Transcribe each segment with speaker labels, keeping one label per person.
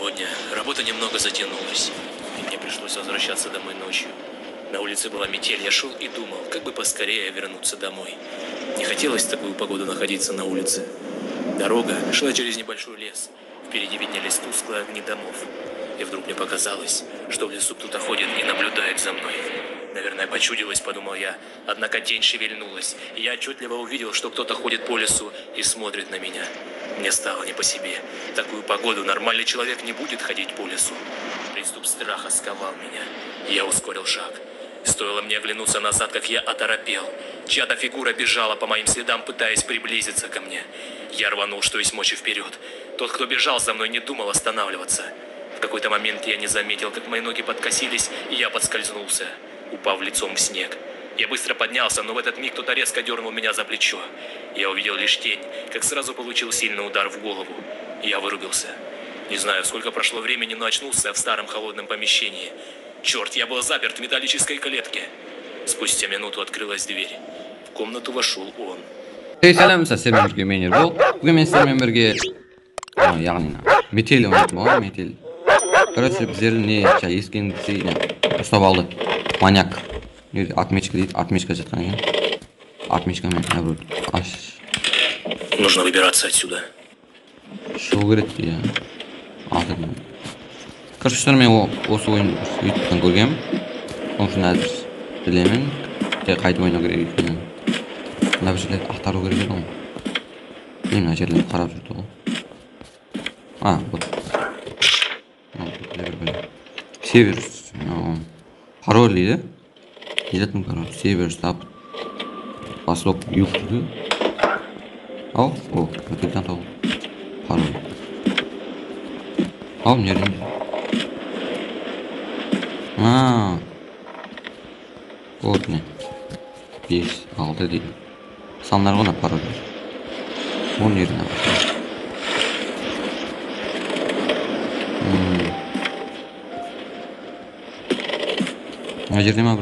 Speaker 1: сегодня. Работа немного затянулась, и мне пришлось возвращаться домой ночью. На улице была метель, я шел и думал, как бы поскорее вернуться домой. Не хотелось в такую погоду находиться на улице. Дорога шла через небольшой лес. Впереди виднелись тусклые огни домов. И вдруг мне показалось, что в лесу кто-то ходит и наблюдает за мной. Наверное, почудилось, подумал я. Однако тень шевельнулась, и я отчетливо увидел, что кто-то ходит по лесу и смотрит на меня. Мне стало не по себе. В такую погоду нормальный человек не будет ходить по лесу. Приступ страха сковал меня. Я ускорил шаг. Стоило мне оглянуться назад, как я оторопел. Чья-то фигура бежала по моим следам, пытаясь приблизиться ко мне. Я рванул, что есть мочи, вперед. Тот, кто бежал за мной, не думал останавливаться. В какой-то момент я не заметил, как мои ноги подкосились, и я подскользнулся, упав лицом в снег. Я быстро поднялся, но в этот миг кто-то резко дернул меня за плечо. Я увидел лишь тень, как сразу получил сильный удар в голову. Я вырубился. Не знаю, сколько прошло времени, но очнулся в старом холодном помещении. Черт, я был заперт в металлической клетке. Спустя минуту открылась дверь. В комнату вошел он.
Speaker 2: Selam sizlarga men Ergol. Bugun men sizlar bilan birga ya'ni metal o'ynayapman, metal. Короче, bizlarni necha eskingisini ushlab oldi. Manyak. Отмечка deydi, отмечка жатқан ekan. Отмечка men navrut.
Speaker 1: Нужно выбираться отсюда.
Speaker 2: Что говорит я? Короче, sizlar men o'sha o'yin YouTube'dan ko'rganman. Onun uchun hozir bilaman. Qayta o'ynash kerak ekan. Nabijlar axtarib o'rgandim. Men ajarlarni qarab yurdim. Вот. Север. Пароль deydi. Yetdim parol. Север, stop. Восток, юг. О, maktabdan topdim. Parol. Nerede? Вот ne? 5, 6 değil. Sanlar ona parol. 10 yerine bak. Nerede mi abi?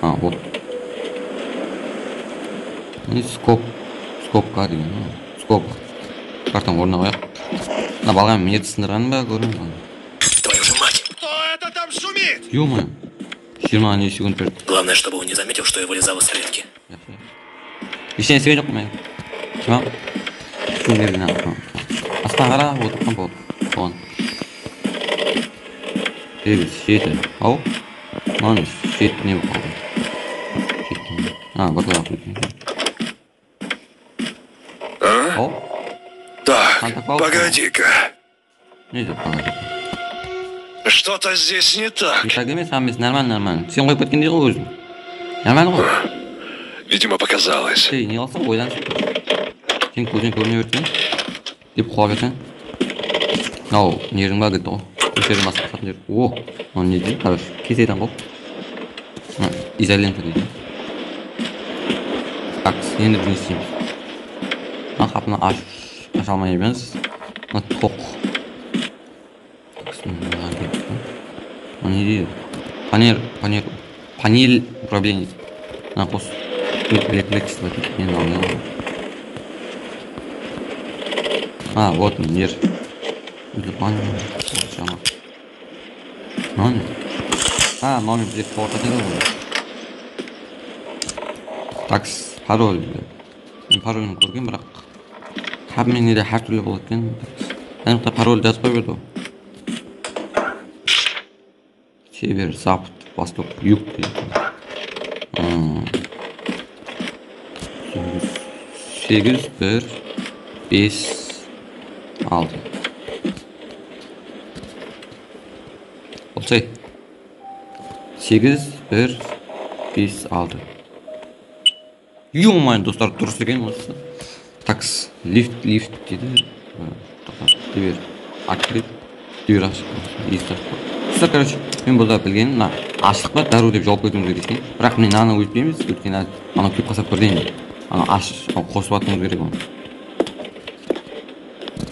Speaker 2: Вот. И скоп. Скопқа деген. Скоп. Картам орнына қояйық. На балғам менерді сындырғанын ба көрмеймін.
Speaker 1: Твою же мать!
Speaker 3: Кто это там шумит?
Speaker 2: Ё-моё. 20 секунд берді.
Speaker 1: Главное, чтобы он не заметил, что я вылезал из клетки.
Speaker 2: Ештеңе істеген жоқпын мен. Кім ау? Кім берді? Астан қарап отырған болды. Соған. 8, 7. Ау? Маңыз, 7 не болып қалды? 7. Бақылап өткен. Ау?
Speaker 3: Так, погоди-ка.
Speaker 2: Не деп погоди.
Speaker 3: Что-то здесь не так.
Speaker 2: Не так емес, емес, нормально. Сен қойып кеткендей ғой өзің. Нормально ғой.
Speaker 3: Видимо, показалось.
Speaker 2: Сен не қылсың ойлансың. Сен көзің көріне берсең деп қуап жатсың. Мынау нерің ба кетті ғой. Өшерін басқа сатын жер. Оны не дейді? Короче, кесейден ғой. Изолента дейді. Так, енді не істейміз? Қапыны аша алмай емес. Тоқ. Не дейді? Панель управления. Қос. Электричество дейді. Мен алмай. Вот нер. Панель. Номер. Номер здесь портативный. Так, пароль. Парольni ko'rgan, biroq hammaning har turli bo'layotgan. Aniqda parol yozib qo'yibdi. Север, запад, восток, юг. 8, 1, 5, 6. Olsay. 8, 1, 5, 6. Ё-моё, достар дұрыс екен осы. Такс, лифт дейді. Дверь открыт. Дверь ашық. Есік ашық. Короче, мен бұлда білгенім, ашық па, дару деп жауап кетуіміз керек екен. Бірақ мен аны өйтпейміз, өйткені анау кеп қалса көрдеймін. Анау қосып атуымыз керек оны.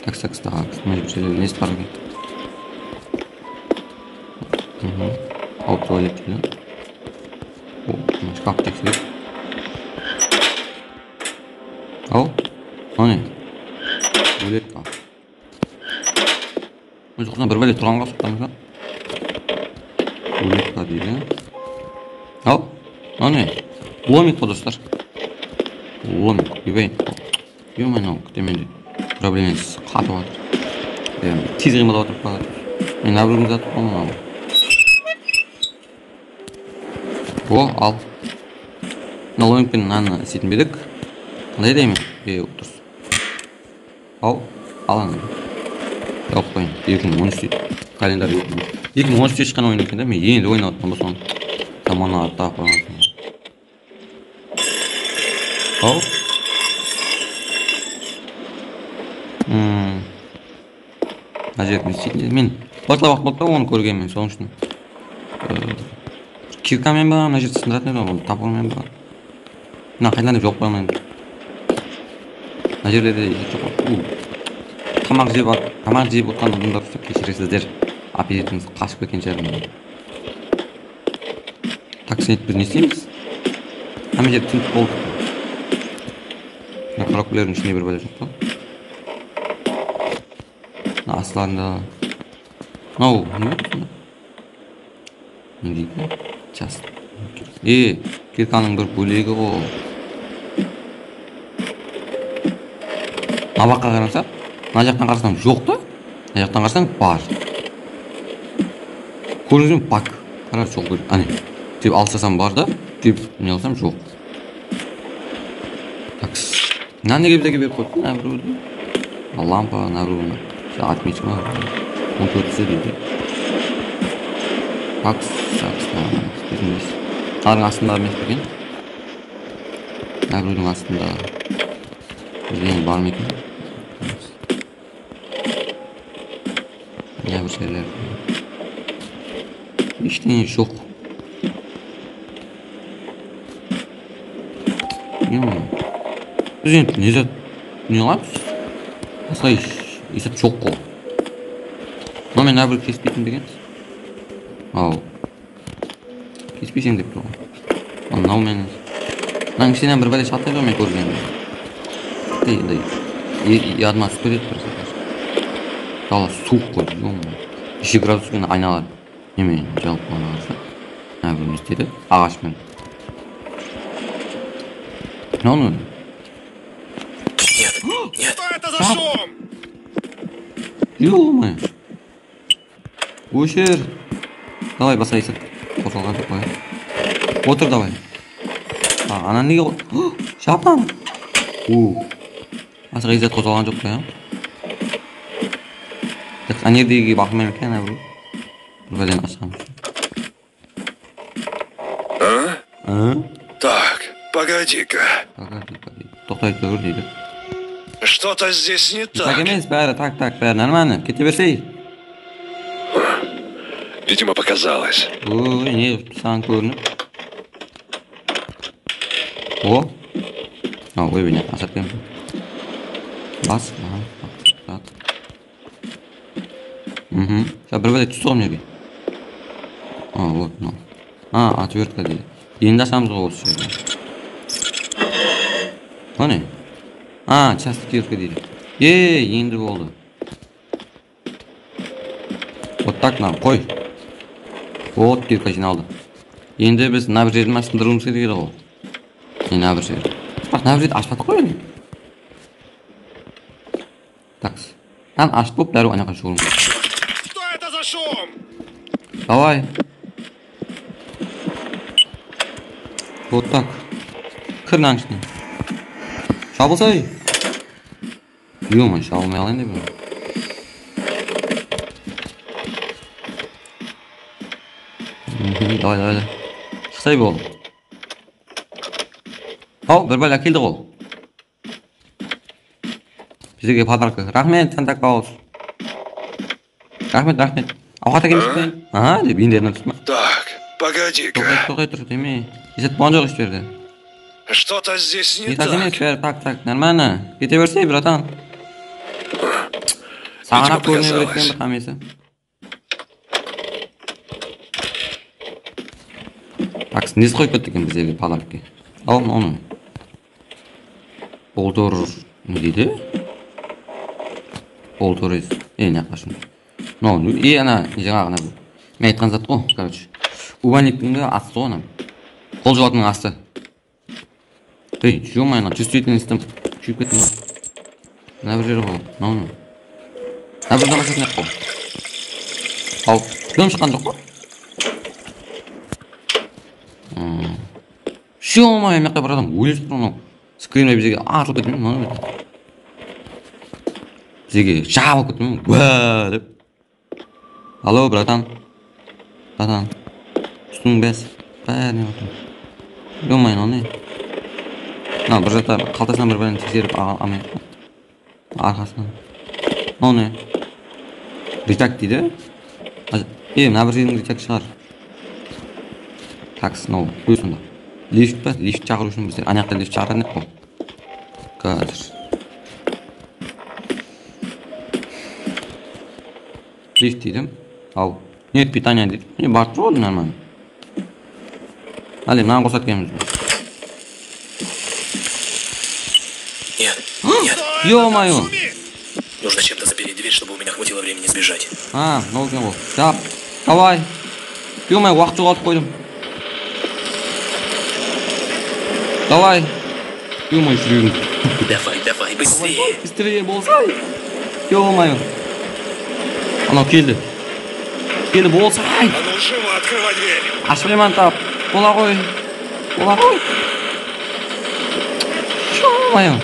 Speaker 2: Такс, мен несі бар екен. Алып туалет дейді. Шкаф тексеріп. Ау? Не? Бөлек қап. Мына жақта бір бәле тұрғанға соқтамыз ба? Улитка дейді. Ал, не? Ломик қой достар. Ломик, үйбәйін. Ё-моё, күтеменде. Проблемес қатып жатыр. Тез қимылдап отырып қалады. Мен әбіріміз атып қалмын. О, ал. Мына ломикпен наны істейтін бедік. Қандай деймін? Дұрыс. Ау, ал аны. Жауып қойын. 2013 дейді. Календар 2013 шыққан ойын екен да, мен енді ойнап отырмын соны. Заманы артта қойған. Ау. Мына жерде істейтін. Мен осылай уақыт болды оны көргенмін, соның үшін. Киркамен ба, мына жерде сындыратын еді, оны тапқанмен ба. Мына қайдан деп жоқ қоймайын. Мына жерде де жоқ. Тамақ жеп отқан адамдар кешіресіздер. Аппетитіміз қашып кеткен шығар. Так, сен біз не істейміз? Ана жерде тінтіп болды. Қаракүлердің ішінде бір бәле жоқ па? Астарында. Мынау, не болды? Не дейді? Част. Кирканың бір бөлегі ғой. Мына баққа қарасақ, мына жақтан қарасам жоқ та, мына жақтан қарасам бар. Көріңізбен бак. Қара жоқ көріп. Ане, деп алсасам бар да, деп не алсам жоқ. Такс. Мына неге бізге беріп қойды? Мына біреуді. Лампа, мына біреуді. Отметка ма? 14-сі дейді. Такс. Бермейміз. Ардың астында емес екен. Мына біреудің астында. Бізден бар ма екен? Мына бір жерлер. Ештеңе жоқ. Біз енді не зат? Не аламыз? Асай есеп жоқ қой. Но мен әбір кеспейтін дегенсіз. Ау. Кеспейсен деп тұр ғой. Мынау мен. Мынаның ішінен бір бәле шаттай ғой мен көргенім. Ядыма түсіп кетеді бір сәтер. Дала суық қой. 2 градуспен айналады. Немен жалып қойған ағашы. Әбір не істеді? Ағашмен. Нет.
Speaker 3: Что это за шум?
Speaker 2: Ё-моё. Өшер. Давай басайсың. Қосылған жоқ қой. Отыр давай. Ана неге қой? Шапан. Асыға изет қосылған жоқ қой. Анердегі бақымен екен әбір. Бір бәлен ашқамыз.
Speaker 3: Так, погоди-ка.
Speaker 2: Тоқтайды көр дейді.
Speaker 3: Что-то здесь не
Speaker 2: Так
Speaker 3: так.
Speaker 2: емес, бәрі так, бәрі нормально. Кете берсей.
Speaker 3: Видимо, показалось.
Speaker 2: Ой, не саған көрініп. О. Ой, бене, асап кем. Бас. Сейчас бір бәле түсті ғой жерге. Вот, мынау. Отвертка дейді. Енді ашамыз ғой осы жерге. О не? Часто кирка дейді. Енді болды. Вот так нам, қой. Вот кирка жиналды. Енді біз мына бір жердің астындыруымыз керек еді ғой. Мына бір жер. Мына бір жерді ашпадық қой енді. Такс. Ашып болып дәру анаға шығуымыз.
Speaker 3: Что это за шум?
Speaker 2: Давай. Вот так. Кір мынаның ішіне. Шабылсай. Ё-моё, шабылмай алайын деп. Давай. Шықсай бол. Ау, бір бәле әкелді ғой. Бізге подарка. Рахмет, Санта Клаус. Рахмет. Ауқат әкелмесін бе? Деп ендеріне түсті ма?
Speaker 3: Так, погоди-ка.
Speaker 2: Тоқай тұр, деме. Есет болған жоқ іштерді.
Speaker 3: Что-то здесь не
Speaker 2: Не так
Speaker 3: так.
Speaker 2: емес, бәрі так, нормально. Кете берсей, братан. Саған ақ көріне береткен бір қамесі. Так, несі қойып кетті екен біздерге подаркке. Ал, оны. Болдыр, не дейді? Болдыр ез. Не қашын. Ну, и ана жаңағы мен айтқан зат қой, короче. Убанниктің де асты ғой ана. Қол жуатының асты. Ей, ё-моё, чувствительностьтен күйіп кеттім ба? Мына бір жері ғой. Мына. Мына бір дамашасын ақ қой. Ал, дөм шыққан жоқ қой. Ё-моё, мекқа бір адам өліп тұр мынау. Скримде бізге атылып кетті ме? Бізге жабылып кетті ме? Уа деп. Алло, братан. Братан. Үстің бәс. Бәріне отыр. Ё-моё, не? На, бір жата қалтасынан бір бәрін тексеріп алмай арқасынан. Не? Рычаг дейді. Мына бір жердің рычаг шығар. Такс, көз сонда. Лифт па? Лифт шақыру үшін біздер анаяқта лифт шақыратын ек қой. Қазір. Лифт дейді. Ал, нет питания дейді. Барып тұрғады нормально. Әлі, мынаған қосат кеміз.
Speaker 1: Нет, нет.
Speaker 2: Ё-моё!
Speaker 1: Нужно чем-то запереть дверь, чтобы у меня хватило времени сбежать.
Speaker 2: Нужно было. Так, давай. Ё-моё, уақыт жоғалтып қойдым. Давай. Ё-моё, жүрегім.
Speaker 1: Давай, быстрее.
Speaker 2: Быстрее болсай. Ё-моё. Анау келді. Келді болсай.
Speaker 3: А ну живо открывай дверь.
Speaker 2: Ашпайман тап. Бола ғой. Ё-моё.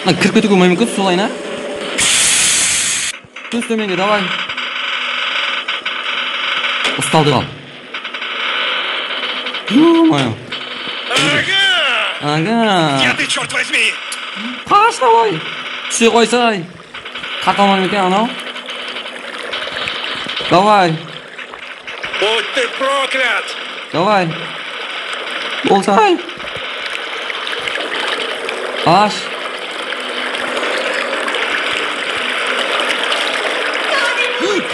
Speaker 2: Кіріп кетуге мүмкін солай на? Түс төменге, давай. Ұсталды қал. Ё-моё. Ага.
Speaker 3: Где ты, черт возьми?
Speaker 2: Қаш, давай. Түсе қойсай. Қаталман екен анау. Давай.
Speaker 3: Будь ты проклят!
Speaker 2: Давай. Болсай. Аш.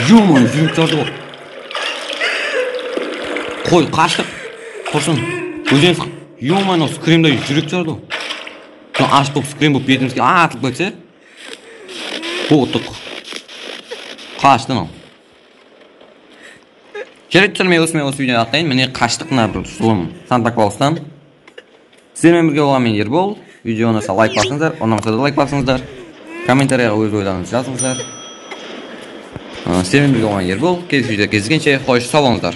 Speaker 2: Ё-моё, жүрек жарды ғой. Қой, қаштық. Құрсын. Өзен сық. Ё-моё, скримдай жүрек жарды ғой. Аш болып скрим болып бетімізге атылып кетсе. Боқтық. Қашты мынау. Жарайды, мен осы видеоны ақтайын. Міне қаштық мына бір сұлым Санта-Клаустан. Сіздермен бірге болған мен Ербол. Видеоны лайк басыңыздар, ұнамаса да лайк басыңыздар. Комментарияға өз ойларыңызды жазыңыздар. Сіздермен бірге болған Ербол. Келесі видеода кездескенше, қош, сау болыңыздар.